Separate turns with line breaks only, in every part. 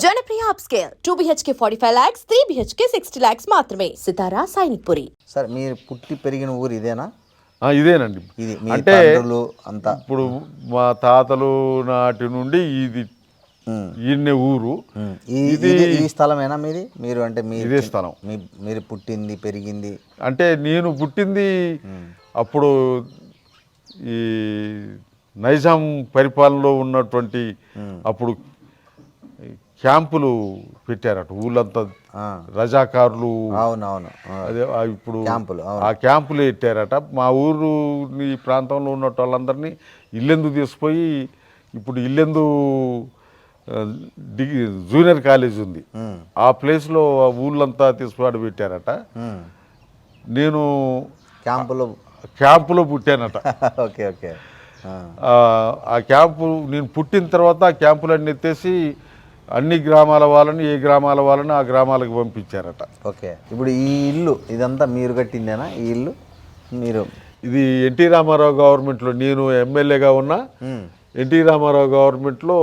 Janapriya upscale 2 BHK 45 lakhs, 3 BHK 60 lakhs మాత్రమే. సితారా Sainikpuri.
Sir మీరు పుట్టి పెరిగిన ఊరు ఇదేనా?
ఇదేనండి.
ఇది మీ
అంటే
తండ్రులు అంతా
ఇప్పుడు మా తాతలు నాటి నుండి ఇది ఈయన్నే ఊరు.
ఈ స్థలమేనా మీది? మీరు అంటే
ఇదే స్థలం.
మీరు పుట్టింది పెరిగింది
అంటే నేను పుట్టింది అప్పుడు ఈ నైజాం పరిపాలనలో ఉన్నటువంటి అప్పుడు క్యాంపులు పెట్టారట ఊళ్ళంతా రజాకారులు.
అవునవును,
అదే ఇప్పుడు
క్యాంపులు,
ఆ క్యాంపులు పెట్టారట. మా ఊరు ఈ ప్రాంతంలో ఉన్న వాళ్ళందరినీ ఇల్లెందు తీసుకుపోయి ఇప్పుడు ఇల్లెందు జూనియర్ కాలేజ్ ఉంది, ఆ ప్లేస్లో ఊళ్ళంతా తీసుకుని పెట్టారట. నేను క్యాంపులో పుట్టానట.
Okay okay.
ఆ క్యాంపు నేను పుట్టిన తర్వాత ఆ క్యాంపులన్నీ ఎత్తేసి అన్ని గ్రామాల వాళ్ళని ఏ గ్రామాల వాళ్ళని ఆ గ్రామాలకు పంపించారట.
ఓకే. ఇప్పుడు ఈ ఇల్లు ఇదంతా మీరు కట్టిందేనా? ఈ ఇల్లు మీరు
ఇది ఎన్టీ రామారావు గవర్నమెంట్లో నేను ఎమ్మెల్యేగా ఉన్నా ఎన్టీ రామారావు గవర్నమెంట్లో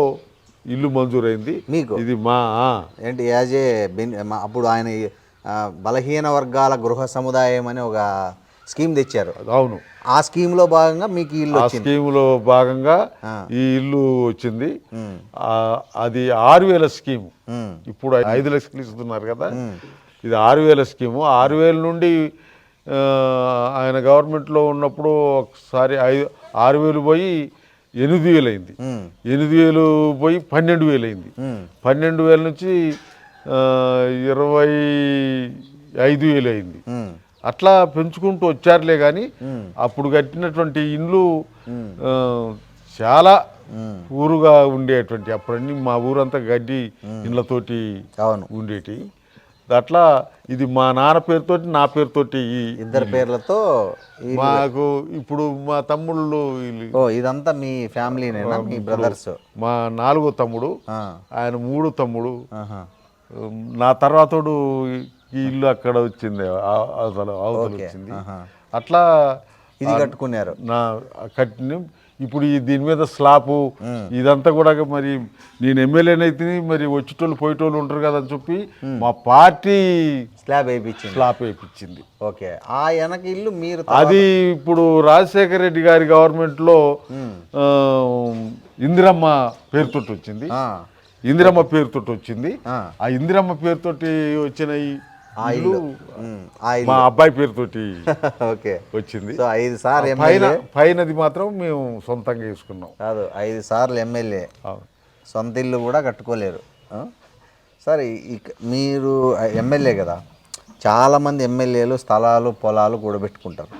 ఇల్లు మంజూరైంది
మీకు.
ఇది మా
ఏంటి యాజ్ ఏ అప్పుడు ఆయన బలహీన వర్గాల గృహ సముదాయం అని ఒక స్కీమ్ తెచ్చారు.
అవును,
ఆ స్కీమ్లో భాగంగా మీకు ఇల్లు
స్కీమ్లో భాగంగా ఈ ఇల్లు వచ్చింది. అది 6,000 స్కీము. ఇప్పుడు 5 లక్షలు ఇస్తున్నారు కదా, ఇది 6,000 స్కీము. 6,000 నుండి ఆయన గవర్నమెంట్లో ఉన్నప్పుడు ఒకసారి 6,000 పోయి 8,000 అయింది. 8,000 పోయి 12,000 అయింది. 12,000 నుంచి 25,000 అయింది. అట్లా పెంచుకుంటూ వచ్చారులే కానీ అప్పుడు కట్టినటువంటి ఇండ్లు చాలా ఊరుగా ఉండేటువంటి. అప్పుడన్నీ మా ఊరంతా గడ్డి ఇండ్లతోటి ఉండేటి. అట్లా ఇది మా నాన్న పేరుతోటి నా పేరుతోటి
ఇద్దరు పేర్లతో
మాకు. ఇప్పుడు మా తమ్ముళ్ళు
ఇదంతా మీ ఫ్యామిలీనేనా? మీ బ్రదర్స్?
మా 4వ తమ్ముడు, ఆయన 3 తమ్ముడు, నా తర్వాతోడు ఈ ఇల్లు అక్కడ వచ్చింది, అవతల వచ్చింది. అట్లా
ఇది కట్టుకున్నారు.
కట్టిన ఇప్పుడు దీని మీద స్లాపు ఇదంతా కూడా మరి నేను ఎమ్మెల్యేనైతే మరి వచ్చేటోళ్ళు పోయేటోళ్ళు ఉంటారు కదా అని చెప్పి మా పార్టీ
స్లాబ్
వేయించింది.
ఓకే. ఆ వెనక ఇల్లు మీరు
అది ఇప్పుడు రాజశేఖర రెడ్డి గారి గవర్నమెంట్లో ఇందిరమ్మ పేరుతోటి వచ్చింది. ఇందిరమ్మ పేరుతోటి వచ్చింది. ఆ ఇందిరమ్మ పేరుతోటి వచ్చిన మా అబ్బాయి పేరుతోటి వచ్చింది.
5 సార్లు
పైనది మాత్రం మేము సొంతంగా వేసుకున్నాం.
కాదు, 5 సార్లు ఎమ్మెల్యే, సొంత ఇల్లు కూడా కట్టుకోలేరు. సరే, మీరు ఎమ్మెల్యే కదా, చాలామంది ఎమ్మెల్యేలు స్థలాలు పొలాలు కూడబెట్టుకుంటారు.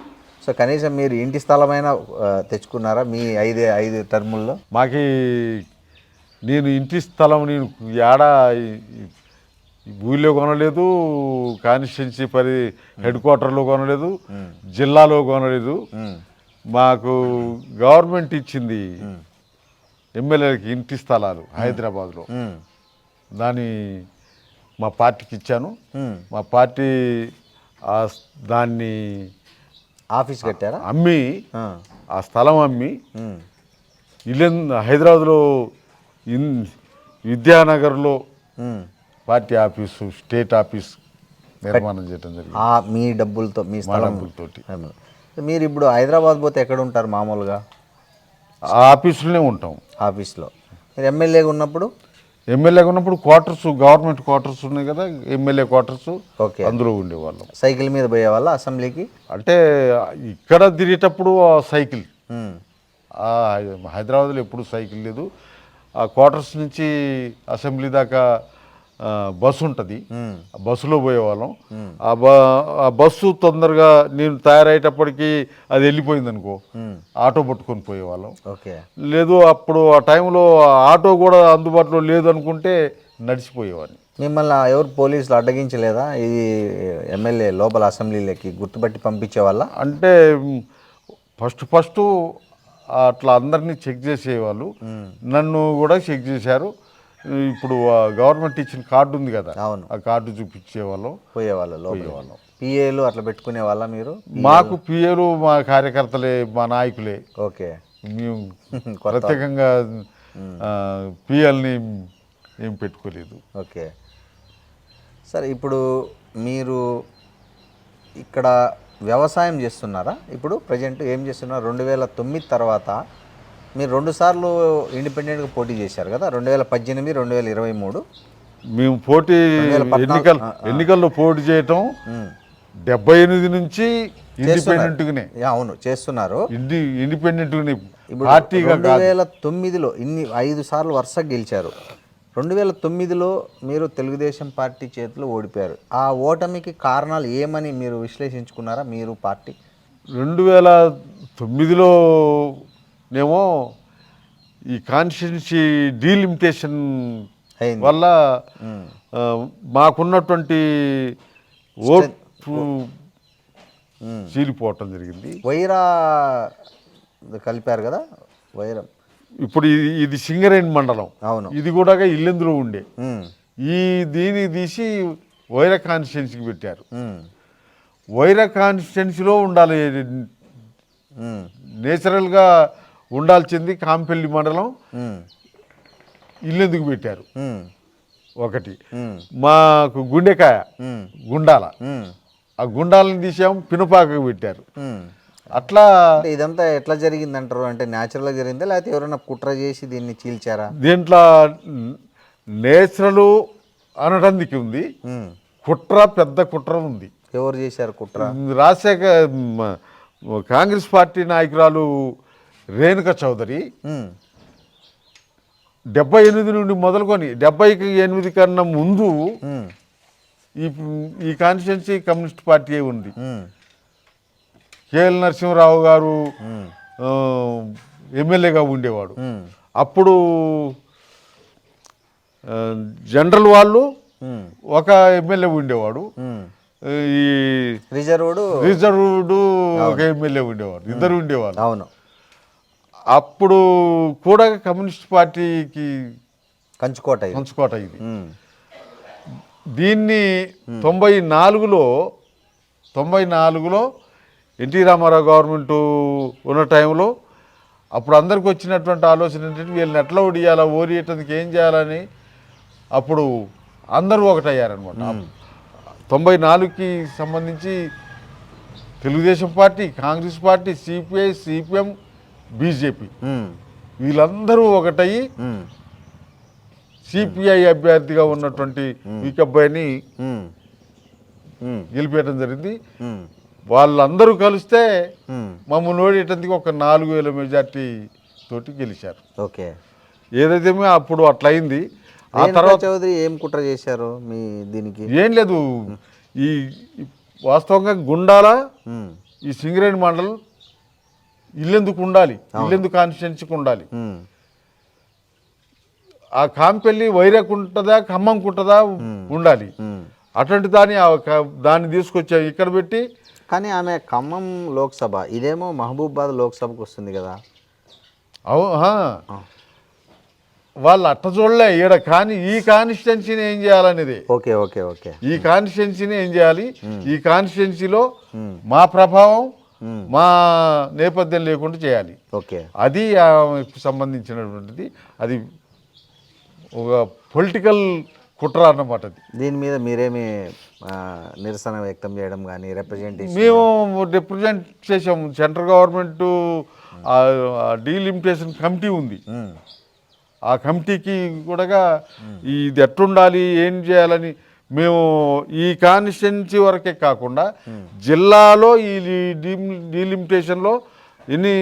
సో కనీసం మీరు ఇంటి స్థలమైనా తెచ్చుకున్నారా మీ 5 టర్ముల్లో?
నేను ఇంటి స్థలం నేను ఏడా ఊళ్ళో కొనలేదు, కాన్స్టిట్యున్సీ హెడ్ క్వార్టర్లో కొనలేదు, జిల్లాలో కొనలేదు. మాకు గవర్నమెంట్ ఇచ్చింది ఎమ్మెల్యేలకి ఇంటి స్థలాలు హైదరాబాద్లో. దాన్ని మా పార్టీకి ఇచ్చాను. మా పార్టీ దాన్ని
ఆఫీస్ కట్టారా?
అమ్మి, ఆ స్థలం అమ్మి హైదరాబాద్లో విద్యానగర్లో పార్టీ ఆఫీసు, స్టేట్ ఆఫీస్ నిర్మాణం చేయడం జరిగింది.
మీ డబ్బులతో, మీ డబ్బులతోటి. మీరు ఇప్పుడు హైదరాబాద్ పోతే ఎక్కడ ఉంటారు మామూలుగా?
ఆ ఆఫీసులోనే ఉంటాం.
ఆఫీస్లో. మీరు ఎమ్మెల్యేగా ఉన్నప్పుడు
క్వార్టర్స్, గవర్నమెంట్ క్వార్టర్స్ ఉన్నాయి కదా, ఎమ్మెల్యే క్వార్టర్స్, అందులో ఉండేవాళ్ళం.
సైకిల్ మీద పోయేవాళ్ళ అసెంబ్లీకి?
అంటే ఇక్కడ తిరిగేటప్పుడు సైకిల్. హైదరాబాద్లో ఎప్పుడు సైకిల్ లేదు. ఆ క్వార్టర్స్ నుంచి అసెంబ్లీ దాకా బస్సు ఉంటుంది, బస్సులో పోయేవాళ్ళం. ఆ బస్సు తొందరగా నేను తయారయ్యేటప్పటికి అది వెళ్ళిపోయింది అనుకో, ఆటో పట్టుకొని పోయేవాళ్ళం. లేదు అప్పుడు ఆ టైంలో ఆటో కూడా అందుబాటులో లేదు అనుకుంటే నడిచిపోయేవాడిని.
మిమ్మల్ని ఎవరు పోలీసులు అడ్డగించలేదా? ఇది ఎమ్మెల్యే లోపల అసెంబ్లీలోకి గుర్తుపట్టి పంపించేవాళ్ళ?
అంటే ఫస్ట్ అట్లా అందరినీ చెక్ చేసేవాళ్ళు, నన్ను కూడా చెక్ చేశారు. ఇప్పుడు గవర్నమెంట్ ఇచ్చిన కార్డు ఉంది కదా, ఆ కార్డు చూపించేవాళ్ళం, పోయేవాళ్ళం.
పిఏలు అట్లా పెట్టుకునే వాళ్ళ మీరు?
మాకు పిఏలు మా కార్యకర్తలే, మా నాయకులే.
ఓకే.
మేము ప్రత్యేకంగా పిఎల్ని ఏం పెట్టుకోలేదు.
ఓకే. సరే, ఇప్పుడు మీరు ఇక్కడ వ్యవసాయం చేస్తున్నారా? ఇప్పుడు ప్రజెంట్ ఏం చేస్తున్నారు? 2009 తర్వాత మీరు 2 సార్లు ఇండిపెండెంట్గా పోటీ చేశారు కదా, 2018, 2023.
మేము ఎన్నికల్లో పోటీ చేయటం 78 నుంచి ఇండిపెండెంట్గానే.
అవును, చేస్తున్నారు.
ఇండిపెండెంట్గానే,
ఇప్పుడు
పార్టీగా కాదు.
2009లో 5 సార్లు వరుసగా గెలిచారు. 2009లో మీరు తెలుగుదేశం పార్టీ చేతిలో ఓడిపోయారు. ఆ ఓటమికి కారణాలు ఏమని మీరు విశ్లేషించుకున్నారా మీరు పార్టీ?
2009లో నేమో ఈ కాన్స్టిట్యున్సీ డీలిమిటేషన్
అయింది
వల్ల మాకున్నటువంటి ఓటు చీలిపోవటం జరిగింది.
వైరా కలిపారు కదా, వైరం.
ఇప్పుడు ఇది సింగరేణి మండలం.
అవును.
ఇది కూడా ఇల్లెందులో ఉండే. దీన్ని తీసి వైరా కాన్స్టిట్యున్సీకి పెట్టారు. వైరా కాన్స్టిట్యున్సీలో ఉండాలి, నేచురల్గా ఉండాల్సింది కాంపెల్లి మండలం, ఇల్లెందుకు పెట్టారు. ఒకటి మాకు గుండెకాయ గుండాల, ఆ గుండాలను తీసాము పినపాకకు పెట్టారు. అట్లా
ఇదంతా ఎట్లా జరిగిందంటారు? అంటే న్యాచురల్గా జరిగిందా లేకపోతే ఎవరైనా కుట్ర చేసి దీన్ని చీల్చారా?
దీంట్లో నేచురల్ అనడానికి ఉంది, కుట్ర, పెద్ద కుట్ర ఉంది.
ఎవరు చేశారు కుట్ర?
కాంగ్రెస్ పార్టీ నాయకురాలు రేణుక చౌదరి 78 నుండి మొదలుకొని 78 కన్నా ముందు ఈ కాన్స్టిట్యున్సీ కమ్యూనిస్ట్ పార్టీ ఉంది. కేఎల్ నరసింహరావు గారు ఎమ్మెల్యేగా ఉండేవాడు. అప్పుడు జనరల్ వాళ్ళు ఒక ఎమ్మెల్యే ఉండేవాడు, ఈ రిజర్వ్డ్ ఒక ఎమ్మెల్యే ఉండేవాడు, ఇద్దరు ఉండేవాళ్ళు.
అవును.
అప్పుడు కూడా కమ్యూనిస్ట్ పార్టీకి
కంచుకోట
ఇది. దీన్ని 94లో ఎన్టీ రామారావు గవర్నమెంట్ ఉన్న టైంలో అప్పుడు అందరికి వచ్చినటువంటి ఆలోచన ఏంటంటే వీళ్ళని ఎట్లా ఓడియాలా, ఓడియటానికి ఏం చేయాలని అప్పుడు అందరూ ఒకటయ్యారనమాట. 94కి సంబంధించి Telugu Desam party, Congress party, CPI, CPM, BJP వీళ్ళందరూ ఒకటయ్యి సిపిఐ అభ్యర్థిగా ఉన్నటువంటి వీకబ్బాయిని గెలిపేయడం జరిగింది. వాళ్ళందరూ కలిస్తే మమ్మల్ని ఓడేటందుకు ఒక 4000 మెజార్టీ తోటి గెలిచారు.
ఓకే.
ఏదైతే అప్పుడు అట్లా అయింది. ఆ తర్వాత
చౌదరి ఏం కుట్ర చేశారు మీ దీనికి?
ఏం లేదు, ఈ వాస్తవంగా గుండాల ఈ సింగరేణి మండలం ఇల్లెందుకు ఉండాలి, ఇల్లెందుకు కాన్స్టిట్యున్సీకి ఉండాలి. ఆ కాంపెల్లి వైరాకుంటుందా ఖమ్మంకుంటుందా ఉండాలి. అటువంటి దాన్ని తీసుకొచ్చా ఇక్కడ పెట్టి.
కానీ ఆమె ఖమ్మం లోక్సభ, ఇదేమో మహబూబాబాద్ లోక్సభకు వస్తుంది కదా.
వాళ్ళు అట్ట చూడలే ఈడ. కానీ ఈ కాన్స్టిట్యున్సీని ఏం చేయాలనేది.
Okay okay okay.
ఈ కాన్స్టిట్యున్సీని ఏం చేయాలి, ఈ కాన్స్టిట్యున్సీలో మా ప్రభావం, మా నేపథ్యం లేకుండా చేయాలి.
ఓకే.
అది సంబంధించినటువంటిది. అది ఒక పొలిటికల్ కుట్ర అన్నమాట.
దీని మీద మీరేమి నిరసన వ్యక్తం చేయడం కానీ రిప్రజెంటేషన్?
మేము రిప్రజెంట్ చేసాము. సెంట్రల్ గవర్నమెంట్ డీలిమిటేషన్ కమిటీ ఉంది, ఆ కమిటీకి కూడా ఇది ఎట్లుండాలి, ఏం చేయాలని మేము ఈ కాన్స్టిట్యున్సీ వరకే కాకుండా జిల్లాలో ఈ డీలిమిటేషన్లో ఎన్ని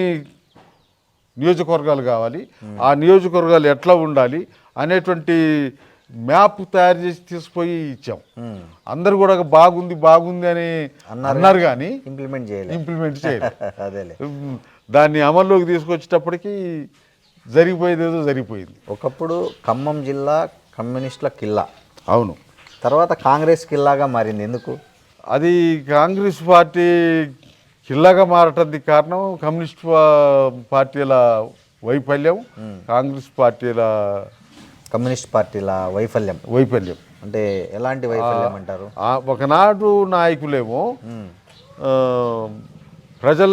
నియోజకవర్గాలు కావాలి, ఆ నియోజకవర్గాలు ఎట్లా ఉండాలి అనేటువంటి మ్యాప్ తయారు చేసి తీసుకుపోయి ఇచ్చాం. అందరు కూడా బాగుంది అని అన్నారు కానీ ఇంప్లిమెంట్ చేయలేదు.
అదేలే.
దాన్ని అమల్లోకి తీసుకొచ్చేటప్పటికి జరిగిపోయేదేదో జరిగిపోయింది.
ఒకప్పుడు ఖమ్మం జిల్లా కమ్యూనిస్టుల కిల్లా.
అవును.
తర్వాత కాంగ్రెస్ కిల్లాగా మారింది. ఎందుకు?
అది కాంగ్రెస్ పార్టీ కిల్లాగా మారటానికి కారణం కమ్యూనిస్ట్ పార్టీల వైఫల్యం,
కమ్యూనిస్ట్ పార్టీల వైఫల్యం. అంటే ఎలాంటి వైఫల్యం అంటారు?
ఒకనాడు నాయకులేమో ప్రజల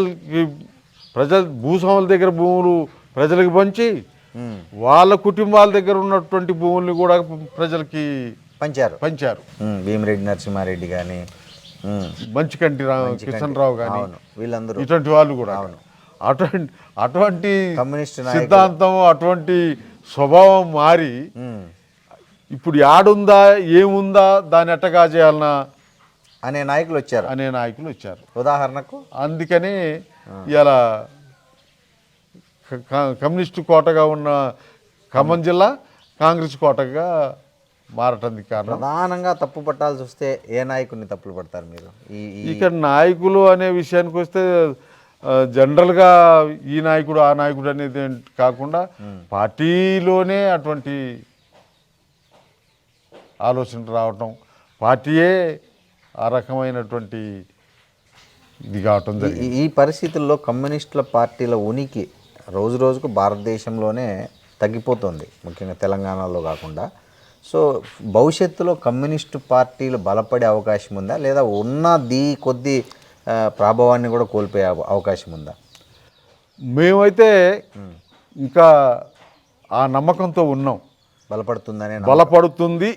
భూస్వాముల దగ్గర భూములు ప్రజలకు పంచి వాళ్ళ కుటుంబాల దగ్గర ఉన్నటువంటి భూముల్ని కూడా ప్రజలకి
పంచారు.
పంచారు.
భీమిరెడ్డి నరసింహారెడ్డి కానీ,
మంచికంటి కిషన్ రావు కానీ
వీళ్ళందరూ
ఇటువంటి వాళ్ళు కూడా అటువంటి
కమ్యూనిస్ట్
సిద్ధాంతం, అటువంటి స్వభావం మారి ఇప్పుడు యాడుందా ఏముందా దాన్ని ఎట్టగా చేయాలన్నా
అనే నాయకులు వచ్చారు. ఉదాహరణకు
అందుకని ఇలా కమ్యూనిస్టు కోటగా ఉన్న ఖమ్మం జిల్లా కాంగ్రెస్ కోటగా మారటానికి కారణం.
ప్రధానంగా తప్పు పట్టాల్సి వస్తే ఏ నాయకుడిని తప్పులు పడతారు మీరు?
ఇక్కడ నాయకులు అనే విషయానికి వస్తే జనరల్గా ఈ నాయకుడు ఆ నాయకుడు అనేది కాకుండా పార్టీలోనే అటువంటి ఆలోచన రావటం, పార్టీయే ఆ రకమైనటువంటి ఇది కావటం జరిగింది.
ఈ పరిస్థితుల్లో కమ్యూనిస్టుల పార్టీల ఉనికి రోజు రోజుకు భారతదేశంలోనే తగ్గిపోతుంది, ముఖ్యంగా తెలంగాణలో కాకుండా. సో భవిష్యత్తులో కమ్యూనిస్టు పార్టీలు బలపడే అవకాశం ఉందా, లేదా కొద్ది ప్రభావాన్ని కూడా కోల్పోయే అవకాశం ఉందా?
మేమైతే ఇంకా ఆ నమ్మకంతో ఉన్నాం. బలపడుతుంది.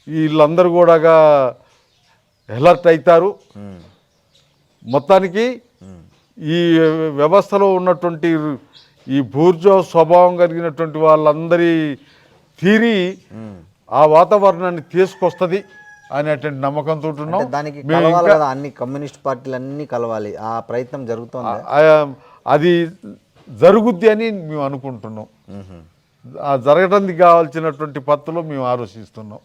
వీళ్ళందరూ కూడా అలర్ట్ అవుతారు. మొత్తానికి ఈ వ్యవస్థలో ఉన్నటువంటి ఈ బూర్జో స్వభావం కలిగినటువంటి వాళ్ళందరి తీరి ఆ వాతావరణాన్ని తీసుకొస్తుంది అనేటువంటి నమ్మకంతో ఉన్నాం.
దానికి అన్ని కమ్యూనిస్ట్ పార్టీలు అన్నీ కలవాలి, ఆ ప్రయత్నం జరుగుతుంది.
అది జరుగుద్ది అని మేము అనుకుంటున్నాం. జరగడానికి కావాల్సినటువంటి పద్ధతిలో మేము ఆలోచిస్తున్నాం.